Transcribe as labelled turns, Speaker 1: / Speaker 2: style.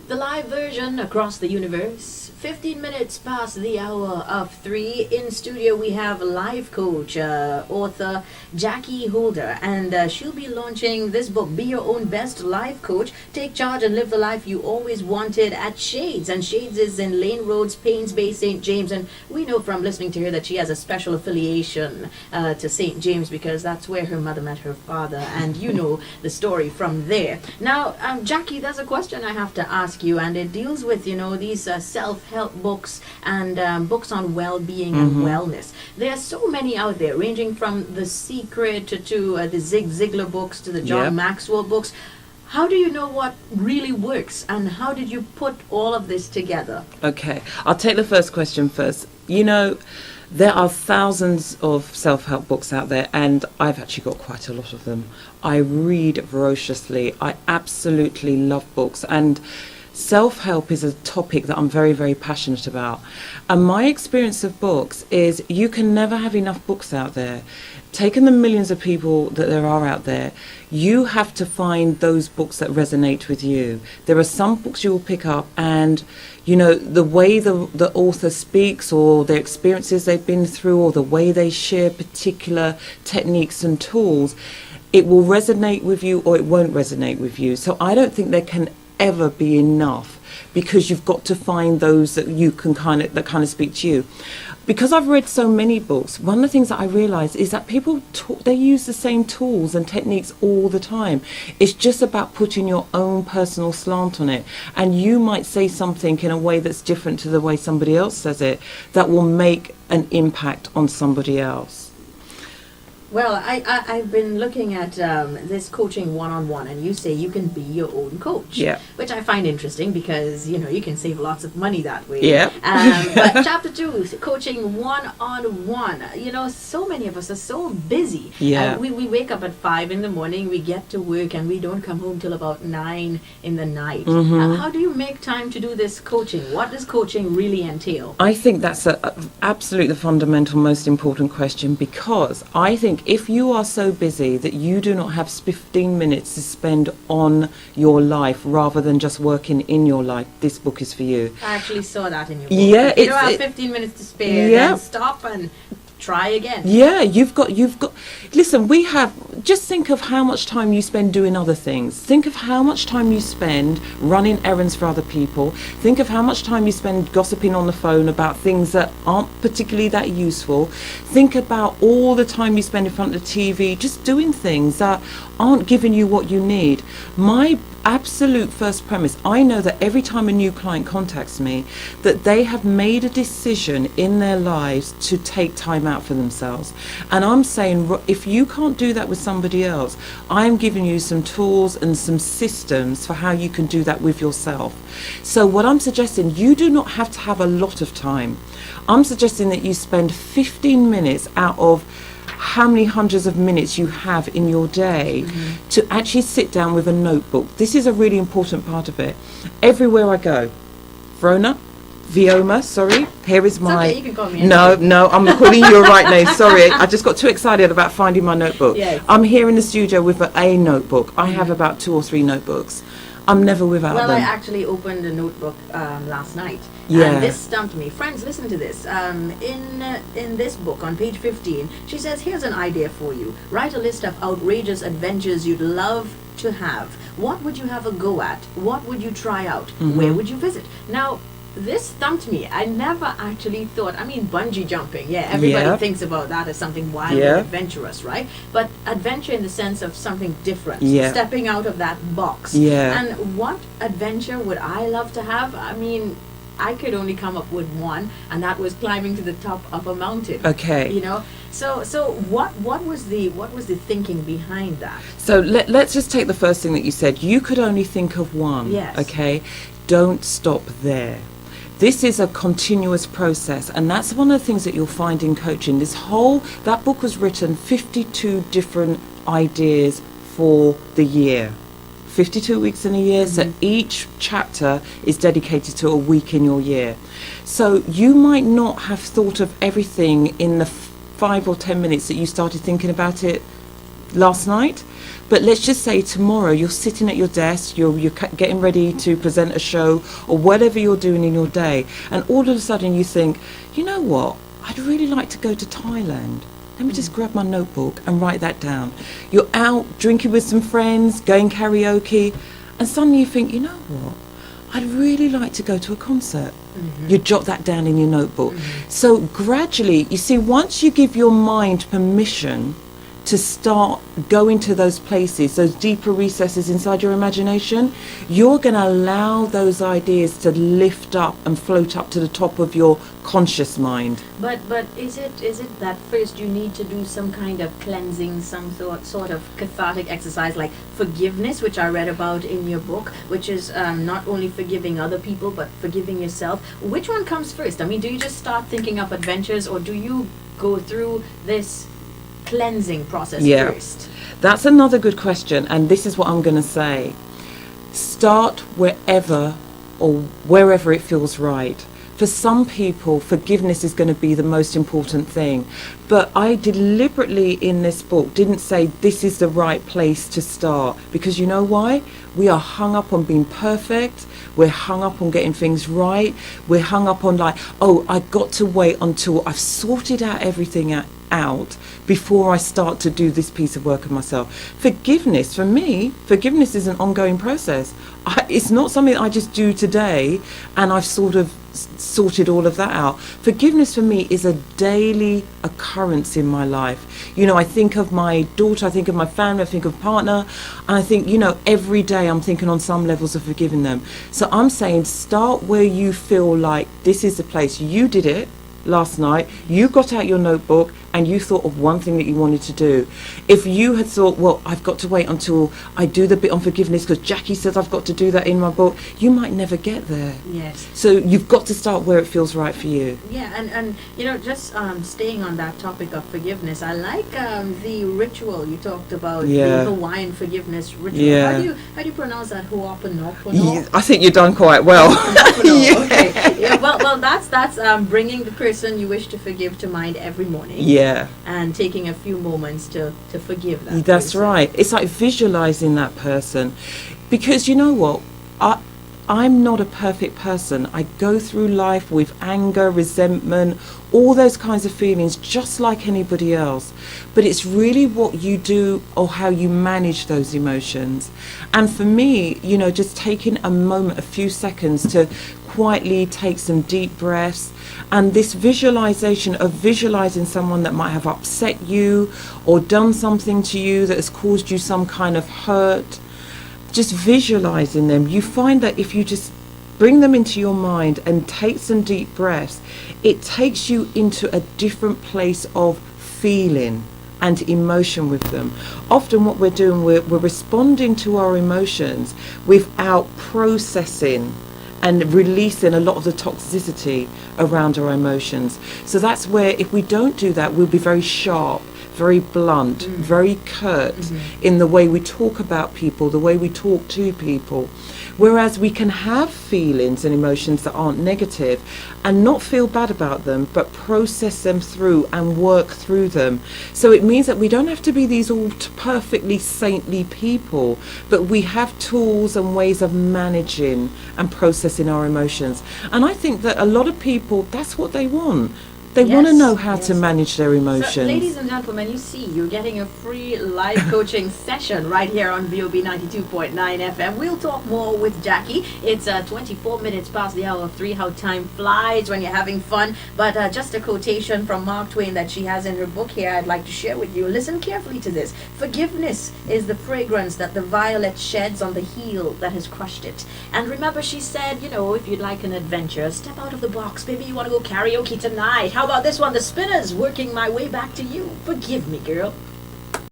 Speaker 1: The live version across the universe. 15 minutes past the hour of 3. In studio we have life coach, author Jackee Holder, and she'll be launching this book, Be Your Own Best Life Coach. Take charge and live the life you always wanted at Shades. And Shades is in Lane Roads, Paynes Bay, St. James. And we know from listening to her that she has a special affiliation to St. James because that's where her mother met her father. And you know the story from there. Now, Jackee, there's a question I have to ask you, and it deals with, you know, these self-help books and books on well-being and wellness. There are so many out there, ranging from The Secret to the Zig Ziglar books to the John Maxwell books. How do you know what really works, and how did you put all of this together?
Speaker 2: Okay, I'll take the first question first. You know, there are thousands of self-help books out there, and I've actually got quite a lot of them. I read voraciously. I absolutely love books, and self-help is a topic that I'm very, very passionate about. And my experience of books is you can never have enough books out there. Taking the millions of people that there are out there, you have to find those books that resonate with you. There are some books you will pick up, and you know, the way the author speaks, or their experiences they've been through, or the way they share particular techniques and tools, it will resonate with you or it won't resonate with you. So I don't think there can ever be enough, because you've got to find those that you can kind of speak to you. Because I've read so many books, one of the things that I realise is that people they use the same tools and techniques all the time. It's just about putting your own personal slant on it, and you might say something in a way that's different to the way somebody else says it that will make an impact on somebody else.
Speaker 1: Well, I've been looking at this coaching one-on-one, and you say you can be your own coach, which I find interesting because, you know, you can save lots of money that way. But chapter 2, coaching one-on-one. You know, so many of us are so busy. We wake up at 5 in the morning, we get to work, and we don't come home till about 9 in the night. How do you make time to do this coaching? What does coaching really entail?
Speaker 2: I think that's absolutely the fundamental, most important question, because I think if you are so busy that you do not have 15 minutes to spend on your life rather than just working in your life, this book is for you.
Speaker 1: I actually saw that in your book. If you don't have 15 minutes to spare, then stop and try again.
Speaker 2: You've got listen, just think of how much time you spend doing other things. Think of how much time you spend running errands for other people. Think of how much time you spend gossiping on the phone about things that aren't particularly that useful. Think about all the time you spend in front of the TV just doing things that aren't giving you what you need. My absolute first premise, I know that every time a new client contacts me, that they have made a decision in their lives to take time out for themselves. And I'm saying, if you can't do that with somebody else, I'm giving you some tools and some systems for how you can do that with yourself. So what I'm suggesting, you do not have to have a lot of time. I'm suggesting that you spend 15 minutes out of how many hundreds of minutes you have in your day to actually sit down with a notebook. This is a really important part of it. Everywhere I go, Vioma, sorry, here is my...
Speaker 1: Okay, you can call me
Speaker 2: No, I'm calling you your right name, sorry. I just got too excited about finding my notebook. I'm here in the studio with a notebook. I have about 2 or 3 notebooks. I'm never without them.
Speaker 1: Well, I actually opened a notebook last night. And this stumped me. Friends, listen to this. In this book, on page 15, she says, here's an idea for you. Write a list of outrageous adventures you'd love to have. What would you have a go at? What would you try out? Where would you visit? Now, this stumped me. I never actually thought, bungee jumping, everybody thinks about that as something wild and adventurous, right? But adventure in the sense of something different, stepping out of that box. And what adventure would I love to have? I could only come up with one, and that was climbing to the top of a mountain.
Speaker 2: Okay.
Speaker 1: You know, so what was the thinking behind that?
Speaker 2: So let's just take the first thing that you said. You could only think of one.
Speaker 1: Yes.
Speaker 2: Okay. Don't stop there. This is a continuous process, and that's one of the things that you'll find in coaching. That book was written 52 different ideas for the year. 52 weeks in a year, so each chapter is dedicated to a week in your year. So you might not have thought of everything in the 5 or 10 minutes that you started thinking about it last night. But let's just say tomorrow you're sitting at your desk, you're getting ready to present a show or whatever you're doing in your day, and all of a sudden you think, you know what, I'd really like to go to Thailand. Let me just grab my notebook and write that down. You're out drinking with some friends, going karaoke, and suddenly you think, you know what, I'd really like to go to a concert. You jot that down in your notebook. So gradually, you see, once you give your mind permission to start going to those places, those deeper recesses inside your imagination, you're going to allow those ideas to lift up and float up to the top of your conscious mind.
Speaker 1: But is it that first you need to do some kind of cleansing, some sort of cathartic exercise like forgiveness, which I read about in your book, which is not only forgiving other people but forgiving yourself? Which one comes first? I mean, do you just start thinking up adventures, or do you go through this cleansing process first?
Speaker 2: That's another good question, and this is what I'm going to say. Start wherever or wherever it feels right. For some people, forgiveness is going to be the most important thing. But I deliberately in this book didn't say this is the right place to start, because you know why? We are hung up on being perfect. We're hung up on getting things right. We're hung up on like, oh, I got to wait until I've sorted out everything out before I start to do this piece of work of myself. Forgiveness, for me, forgiveness is an ongoing process. It's not something that I just do today and I've sort of sorted all of that out. Forgiveness for me is a daily occurrence in my life. You know, I think of my daughter, I think of my family, I think of partner, and I think, you know, every day I'm thinking on some levels of forgiving them. So I'm saying start where you feel like this is the place. You did it last night, you got out your notebook and you thought of one thing that you wanted to do. If you had thought, well, I've got to wait until I do the bit on forgiveness because Jackee says I've got to do that in my book, you might never get there.
Speaker 1: Yes.
Speaker 2: So you've got to start where it feels right for you.
Speaker 1: Yeah, and you know, just staying on that topic of forgiveness, I like the ritual you talked about, the Hawaiian forgiveness ritual.
Speaker 2: Yeah.
Speaker 1: How do you pronounce that? Ho'oponopono?
Speaker 2: I think you've done quite well.
Speaker 1: Yeah. Okay. Yeah, well, that's bringing the person you wish to forgive to mind every morning.
Speaker 2: Yeah.
Speaker 1: And taking a few moments to forgive that
Speaker 2: That's
Speaker 1: person.
Speaker 2: right. It's like visualizing that person. Because you know what? I'm not a perfect person. I go through life with anger, resentment, all those kinds of feelings just like anybody else. But it's really what you do or how you manage those emotions. And for me, you know, just taking a moment, a few seconds to quietly take some deep breaths, and this visualization of visualizing someone that might have upset you or done something to you that has caused you some kind of hurt, just visualizing them, you find that if you just bring them into your mind and take some deep breaths, it takes you into a different place of feeling and emotion with them. Often what we're doing, we're responding to our emotions without processing and releasing a lot of the toxicity around our emotions. So that's where, if we don't do that, we'll be very sharp, very blunt, very curt in the way we talk about people, the way we talk to people. Whereas we can have feelings and emotions that aren't negative and not feel bad about them, but process them through and work through them. So it means that we don't have to be these all perfectly saintly people, but we have tools and ways of managing and processing our emotions. And I think that a lot of people, that's what they want. They want to know how to manage their emotions.
Speaker 1: So, ladies and gentlemen, you see, you're getting a free live coaching session right here on VOB 92.9 FM. We'll talk more with Jackee. It's 24 minutes past the hour of 3. How time flies when you're having fun. But just a quotation from Mark Twain that she has in her book here I'd like to share with you. Listen carefully to this. Forgiveness is the fragrance that the violet sheds on the heel that has crushed it. And remember, she said, you know, if you'd like an adventure, step out of the box. Maybe you want to go karaoke tonight. How about this one? The Spinners, Working My Way Back to You. Forgive me, girl.